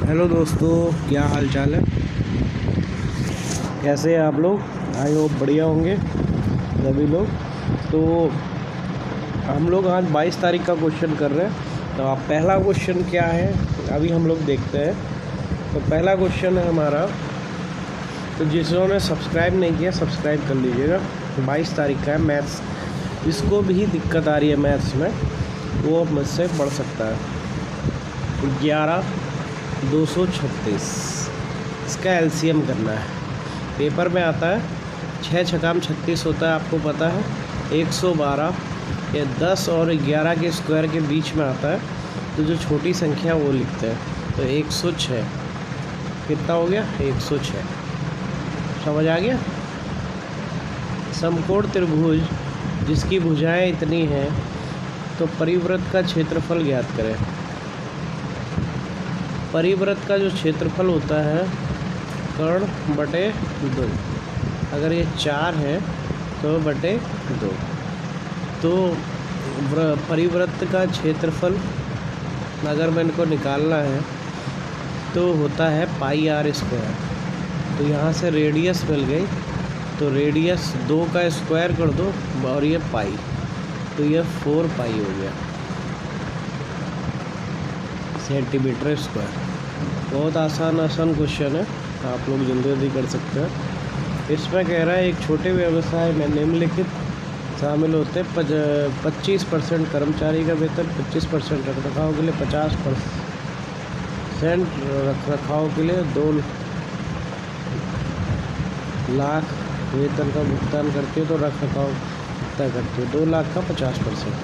Hello दोस्तों, क्या हाल चाल है। कैसे हैं आप लोग। आई होप बढ़िया होंगे सभी लोग। तो हम लोग आज 22 तारीख का क्वेश्चन कर रहे हैं। तो आप पहला क्वेश्चन क्या है अभी हम लोग देखते हैं। तो पहला क्वेश्चन है हमारा, तो जिन्होंने सब्सक्राइब नहीं किया सब्सक्राइब कर लीजिएगा। 22 तारीख का है, मैथ्स। जिसको भी दिक्कत आ रही है मैथ्स में वो अब मुझसे पढ़ सकता है। 11,236 इसका एलसीएम करना है। पेपर में आता है 6 छकाम 36 होता है, आपको पता है। 112 या 10 और 11 के स्क्वायर के बीच में आता है, तो जो छोटी संख्या वो लिखते हैं। तो 106 कितना हो गया, 106। समझ आ गया। समकोण त्रिभुज जिसकी भुजाएं इतनी हैं, तो परिवृत्त का क्षेत्रफल ज्ञात करें। परिवृत्त का जो क्षेत्रफल होता है कर्ण बटे 2। अगर ये 4 है तो बटे 2। तो परिवृत्त का क्षेत्रफल अगर मैं इनको निकालना है तो होता है पाई आर स्क्वायर। तो यहाँ से रेडियस मिल गई, तो रेडियस 2 का स्क्वायर कर दो और ये पाई, तो ये 4 पाई हो गया सेंटीमीटर स्क्वायर। बहुत आसान क्वेश्चन है, आप लोग जल्दी कर सकते हैं। इसमें कह रहा है एक छोटे व्यवसाय में निम्नलिखित शामिल होते हैं। 25% कर्मचारी का वेतन, 25% रख रखाव के लिए, 50% रख रखाव के लिए, 2 लाख वेतन का भुगतान करती है तो रख रखाव कितना करती है, 2 लाख का 50%।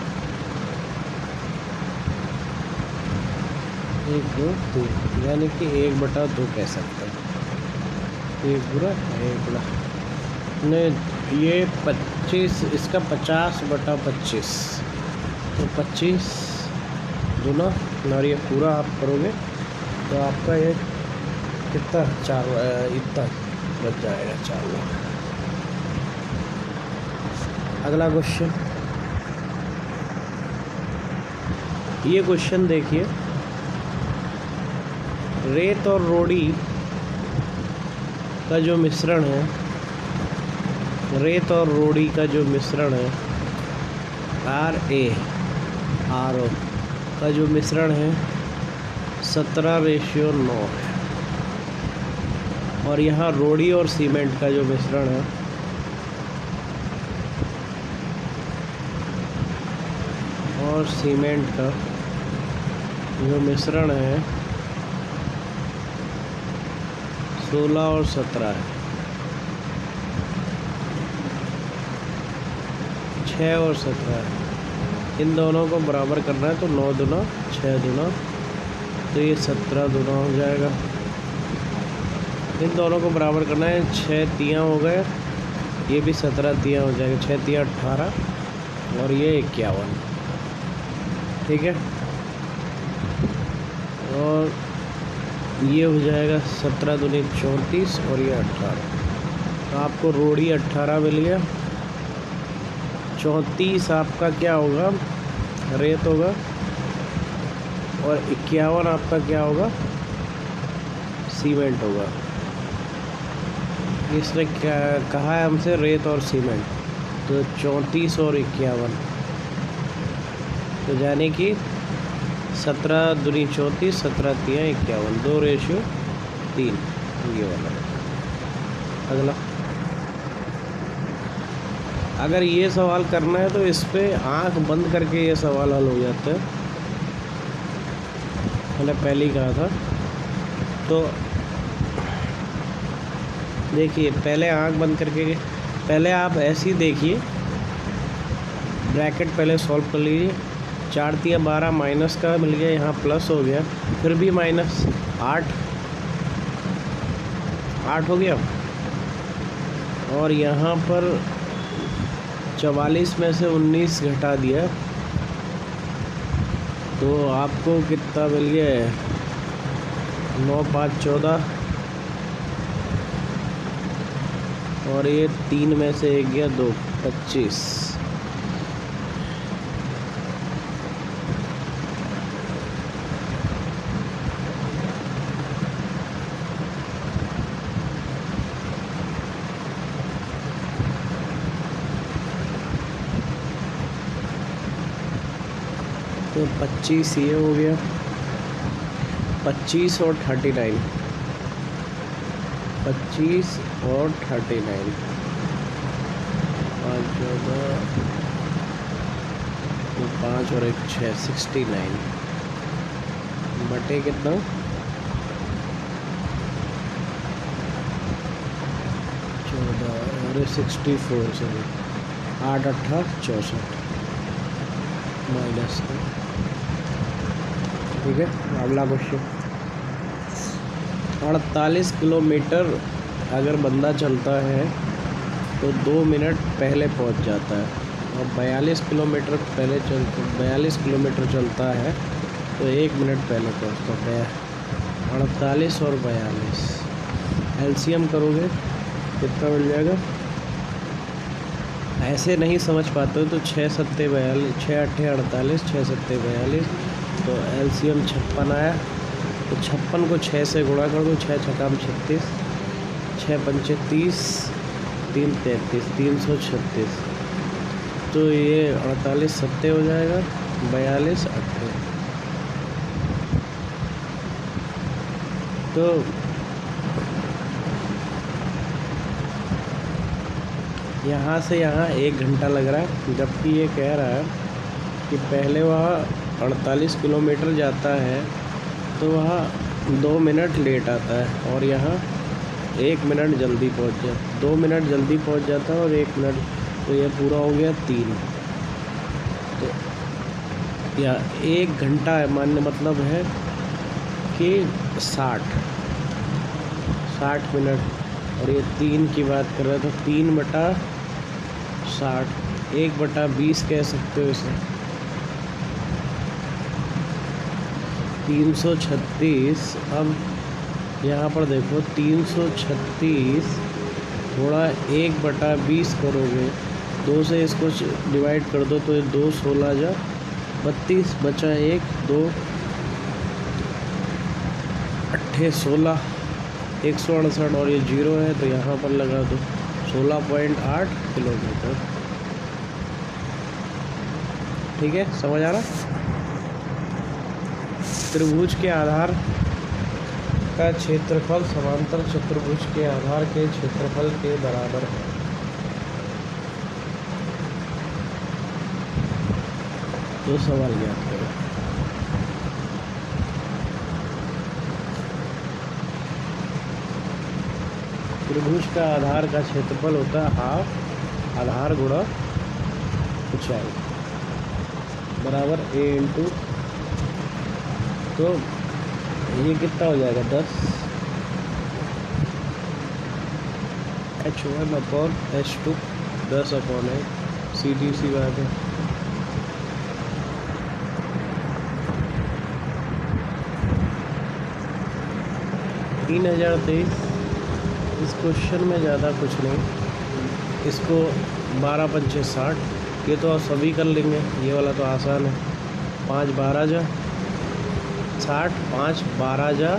1 2 3 यानी कि 1/2 कह सकते हैं। 1 गुना 1 गुना नहीं, ये 25, इसका 50/25, तो 25 गुना, और ये पूरा आप करोगे तो आपका ये कितना 4 इतना बच जाएगा, 4 लाख। अगला क्वेश्चन, ये क्वेश्चन देखिए। रेत और रोड़ी का जो मिश्रण है, रेत और रोड़ी का जो मिश्रण है, RaRO का जो मिश्रण है 17:9 है। और यहाँ रोड़ी और सीमेंट का जो मिश्रण है और सीमेंट का जो मिश्रण है 16 और 17 है। 6 और 17 है। इन दोनों को बराबर करना है, तो 9 दूना 6 दूना, तो ये 17 दूना हो जाएगा। इन दोनों को बराबर करना है, 6 तियाँ हो गए, ये भी 17 तियाँ हो जाएगा। 6 तियाँ 18 और ये 51। ठीक है। और ये हो जाएगा 17 दूनी 34 और ये 18। तो आपको रोड़ी 18 मिल गया। 34 आपका क्या होगा, रेत होगा, और 51 आपका क्या होगा, सीमेंट होगा। इसने क्या कहा है हमसे, रेत और सीमेंट, तो 34 और 51, तो यानी कि 17 दूनी 34, 17 तियाँ 51, 2:3 ये वाला। अगला, अगर ये सवाल करना है तो इस पे आँख बंद करके ये सवाल हल हो जाता है। मैंने पहले ही कहा था। तो देखिए, पहले आँख बंद करके, पहले आप ऐसे ही देखिए, ब्रैकेट पहले सॉल्व कर लीजिए। 4 तियाँ 12 माइनस का मिल गया, यहाँ प्लस हो गया, फिर भी माइनस 8 हो गया। और यहाँ पर 44 में से 19 घटा दिया, तो आपको कितना मिल गया, 9 5 14, और ये 3 में से 1 गया 2, 25। तो 25 ये हो गया, 25 और 39, 25 और 39, 5 14, 5 और 1 6, 69 बटे कितना, 14 और 64 सॉरी 8 8 64 माइनस। ठीक है, अगला क्वेश्चन। 48 किलोमीटर अगर बंदा चलता है तो 2 मिनट पहले पहुंच जाता है, और 42 किलोमीटर चलता है तो 1 मिनट पहले पहुंचता है। 48 और 42 एलसीएम करोगे कितना मिल जाएगा? ऐसे नहीं समझ पाते हो तो 6 सत्ते 42, 6 अट्ठे 48, 6 सत्ते 42, तो एलसीएम 56 आया। तो 56 को 6 से गुणा कर दो, 6 छक्काम 36, 6 पंचे 30, 3 33, 336। तो ये 48 सत्ते हो जाएगा, 42 अट्ठे। तो यहाँ से यहाँ 1 घंटा लग रहा है, जबकि ये कह रहा है कि पहले वह 48 किलोमीटर जाता है तो वह 2 मिनट लेट आता है, और यहाँ 1 मिनट जल्दी पहुँच जाता, 2 मिनट जल्दी पहुँच जाता है और 1 मिनट, तो यह पूरा हो गया 3। तो या 1 घंटा है, मानने मतलब है कि 60 मिनट, और ये 3 की बात कर रहे हैं तो 3 बटा 60, 1 बटा 20 कह सकते हो इसे। 336। अब यहाँ पर देखो 336 थोड़ा 1 बटा 20 करोगे, 2 से इसको डिवाइड कर दो तो 2 16 जा 32, बचा 1 2 अट्ठे 16, 168, और ये 0 है तो यहाँ पर लगा दो 16.8 किलोमीटर। ठीक है, समझ आ रहा? त्रिभुज के आधार का क्षेत्रफल समांतर चतुर्भुज के आधार के क्षेत्रफल के बराबर है। तो सवाल ज्ञात करो। त्रिभुज का आधार का क्षेत्रफल होता है हाफ आधार गुणा ऊंचाई बराबर a इंटू, तो ये कितना हो जाएगा 10 h1 अपॉन h2, 10 अपॉन है, सीधी सी बात है। तीन 3023। इस क्वेश्चन में ज़्यादा कुछ नहीं, इसको 12 पंचे 60, ये तो आप सभी कर लेंगे, ये वाला तो आसान है। 5 12 जा 60, 5 12 जा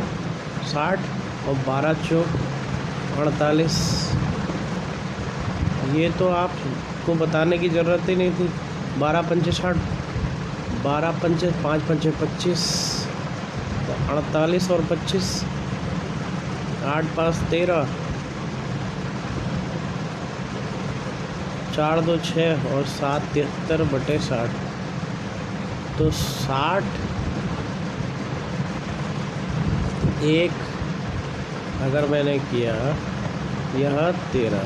60, और 12 चौक 48। ये तो आपको बताने की ज़रूरत ही नहीं थी। 12 पंचे 60, 12 पंचे 5 पंचे 25, तो 48 और 25, 8 5 13, 4 2 6 और 7 73 बटे 60, तो 60 1 अगर मैंने किया, यहाँ 13।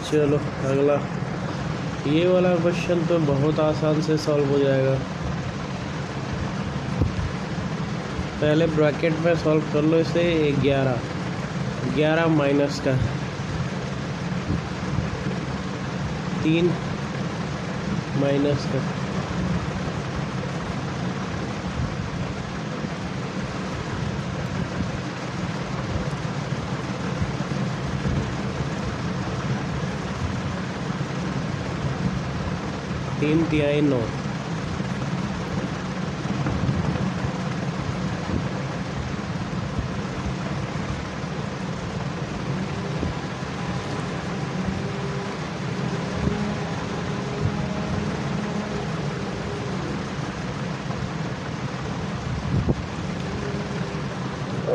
चलो अगला, ये वाला क्वेश्चन तो बहुत आसान से सॉल्व हो जाएगा। पहले ब्रैकेट में सॉल्व कर लो इसे। 11 माइनस का 3 माइनस का 3 तिहाई 9,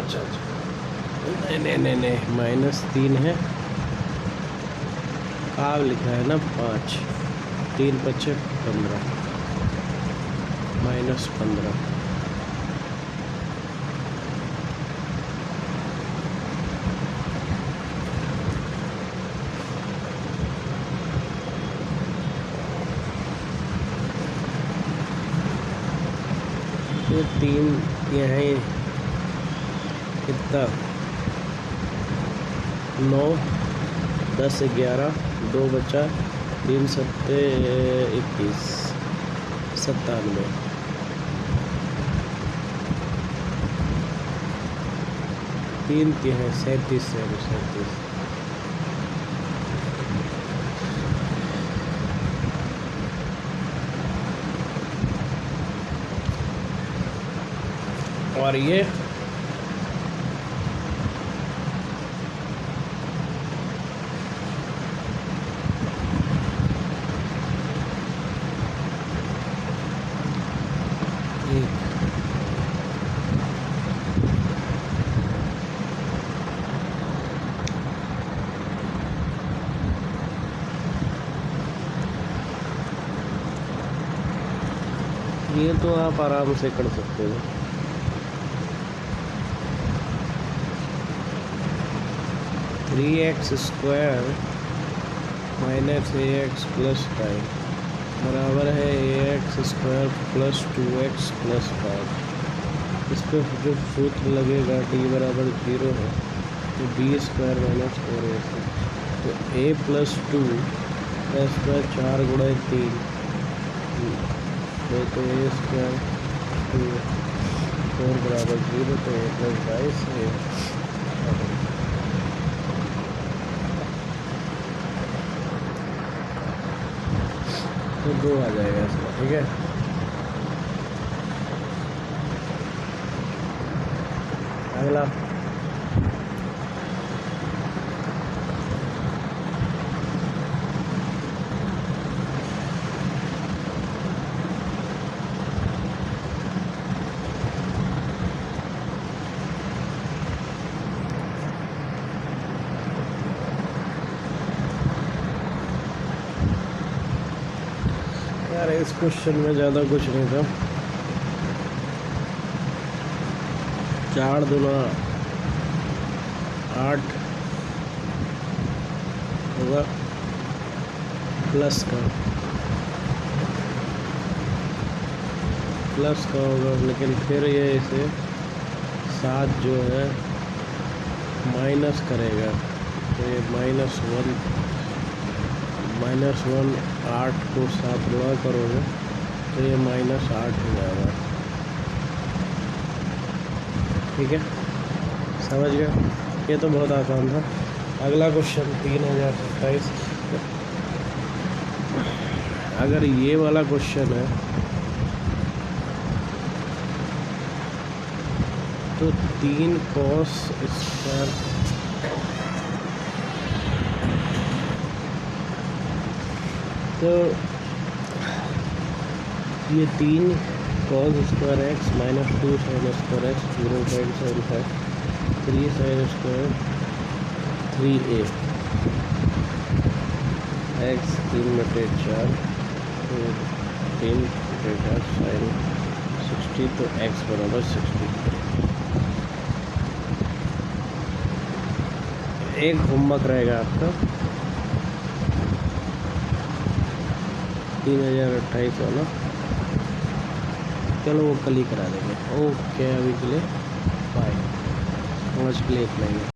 अच्छा अच्छा, नहीं, -3 है। आप लिखा है ना 5, 3 × 5 = 15, -15। ये 3 यहाँ कितना 9, 10, 11, 2 बचा, 3 × 7 = 21, 97। 3 है 37 है 37। और ये ये तो आप आराम से कर सकते हो। (3x² - ax + 5) बराबर है (ax² + 2x + 5). इस पर जो सूत्र लगेगा t बराबर 0 है तो b² - 4ac, तो a + 2 का स्क्वायर 4 × 3, तो a² 2 4 बराबर 0, तो a + 22 है। तो 2 आ जाएगा इसमें, ठीक है। अगला यार, इस क्वेश्चन में ज़्यादा कुछ नहीं था। 4 दूना 8 होगा, प्लस का होगा, लेकिन फिर ये इसे 7 जो है माइनस करेगा, तो ये -1 8 को 7 गुणा करोगे तो ये -8 हो जाएगा, ठीक है। समझ गए? ये तो बहुत आसान था। अगला क्वेश्चन 3027। अगर ये वाला क्वेश्चन है तो 3 cos², तो ये 3 cos² x - 2 sin² x 0.75, 3 sin² 3a x 3/4, तो 3/4 sin 60, तो x बराबर 60। एक होमवर्क रहेगा आपका 3028 वाला, चलो वो कल ही करा देंगे। ओके, अभी के लिए बाय। आज के लिए इतना ही।